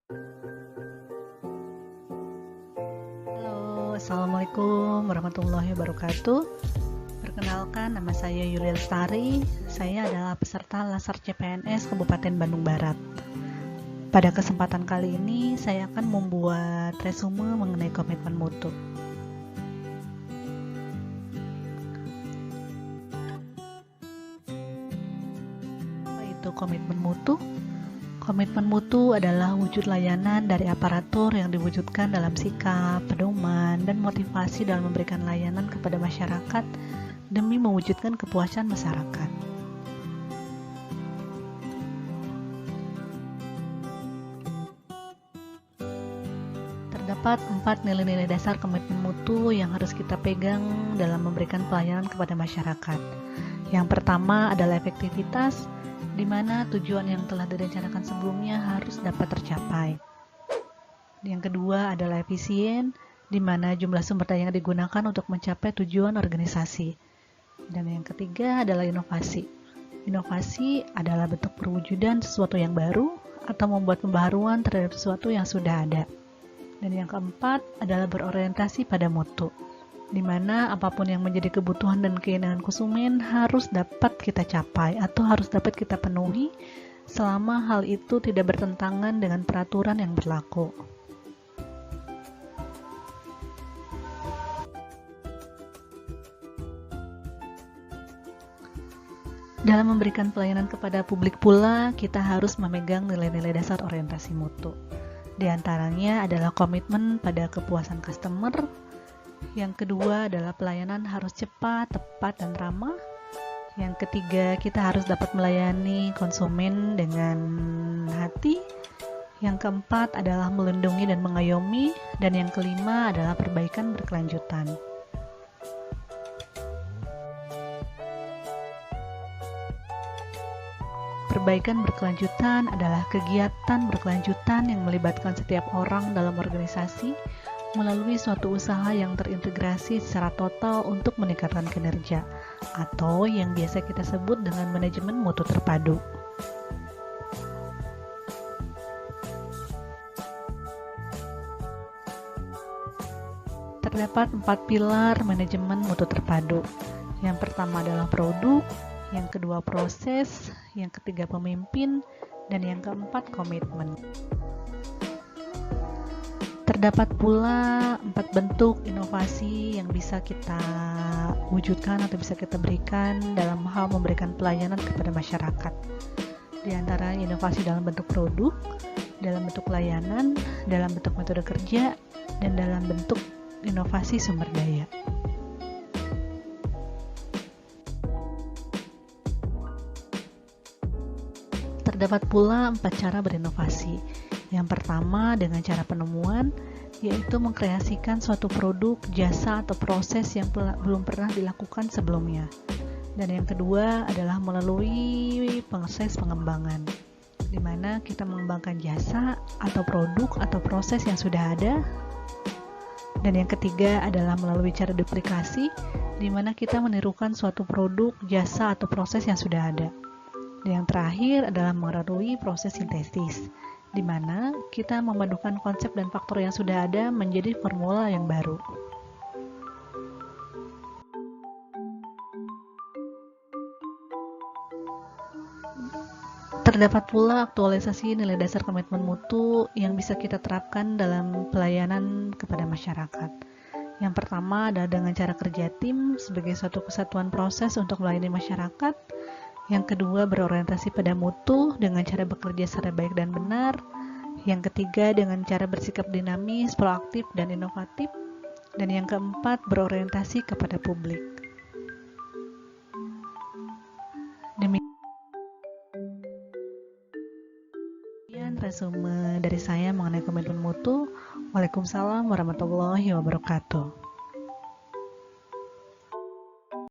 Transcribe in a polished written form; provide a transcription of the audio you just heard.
Halo, Assalamualaikum warahmatullahi wabarakatuh. Perkenalkan, nama saya Yulia Lestari. Saya adalah peserta Laser CPNS Kabupaten Bandung Barat. Pada kesempatan kali ini, saya akan membuat resume mengenai komitmen mutu. Apa itu komitmen mutu? Komitmen mutu adalah wujud layanan dari aparatur yang diwujudkan dalam sikap, pedoman, dan motivasi dalam memberikan layanan kepada masyarakat demi mewujudkan kepuasan masyarakat. Terdapat 4 nilai-nilai dasar komitmen mutu yang harus kita pegang dalam memberikan pelayanan kepada masyarakat. Yang pertama adalah efektivitas, di mana tujuan yang telah direncanakan sebelumnya harus dapat tercapai. Yang kedua adalah efisien, di mana jumlah sumber daya yang digunakan untuk mencapai tujuan organisasi. Dan yang ketiga adalah inovasi. Inovasi adalah bentuk perwujudan sesuatu yang baru atau membuat pembaharuan terhadap sesuatu yang sudah ada. Dan yang keempat adalah berorientasi pada mutu, di mana apapun yang menjadi kebutuhan dan keinginan konsumen harus dapat kita capai atau harus dapat kita penuhi selama hal itu tidak bertentangan dengan peraturan yang berlaku. Dalam memberikan pelayanan kepada publik pula, kita harus memegang nilai-nilai dasar orientasi mutu. Di antaranya adalah komitmen pada kepuasan customer. Yang kedua adalah pelayanan harus cepat, tepat, dan ramah. Yang ketiga, kita harus dapat melayani konsumen dengan hati. Yang keempat adalah melindungi dan mengayomi. Dan yang kelima adalah perbaikan berkelanjutan. Perbaikan berkelanjutan adalah kegiatan berkelanjutan yang melibatkan setiap orang dalam organisasi melalui suatu usaha yang terintegrasi secara total untuk meningkatkan kinerja, atau yang biasa kita sebut dengan manajemen mutu terpadu. Terdapat 4 pilar manajemen mutu terpadu. Yang pertama adalah produk, yang kedua proses, yang ketiga pemimpin, dan yang keempat komitmen. Terdapat pula 4 bentuk inovasi yang bisa kita wujudkan atau bisa kita berikan dalam hal memberikan pelayanan kepada masyarakat. Di antara inovasi dalam bentuk produk, dalam bentuk layanan, dalam bentuk metode kerja, dan dalam bentuk inovasi sumber daya. Terdapat pula 4 cara berinovasi. Yang pertama dengan cara penemuan, yaitu mengkreasikan suatu produk, jasa, atau proses yang belum pernah dilakukan sebelumnya. Dan yang kedua adalah melalui proses pengembangan, di mana kita mengembangkan jasa atau produk atau proses yang sudah ada. Dan yang ketiga adalah melalui cara duplikasi, di mana kita menirukan suatu produk, jasa, atau proses yang sudah ada. Dan yang terakhir adalah melalui proses sintesis, di mana kita memadukan konsep dan faktor yang sudah ada menjadi formula yang baru. Terdapat pula aktualisasi nilai dasar komitmen mutu yang bisa kita terapkan dalam pelayanan kepada masyarakat. Yang pertama adalah dengan cara kerja tim sebagai suatu kesatuan proses untuk melayani masyarakat. Yang kedua berorientasi pada mutu dengan cara bekerja secara baik dan benar. Yang ketiga dengan cara bersikap dinamis, proaktif, dan inovatif. Dan yang keempat berorientasi kepada publik. Demikian resume dari saya mengenai komitmen mutu. Waalaikumsalam warahmatullahi wabarakatuh.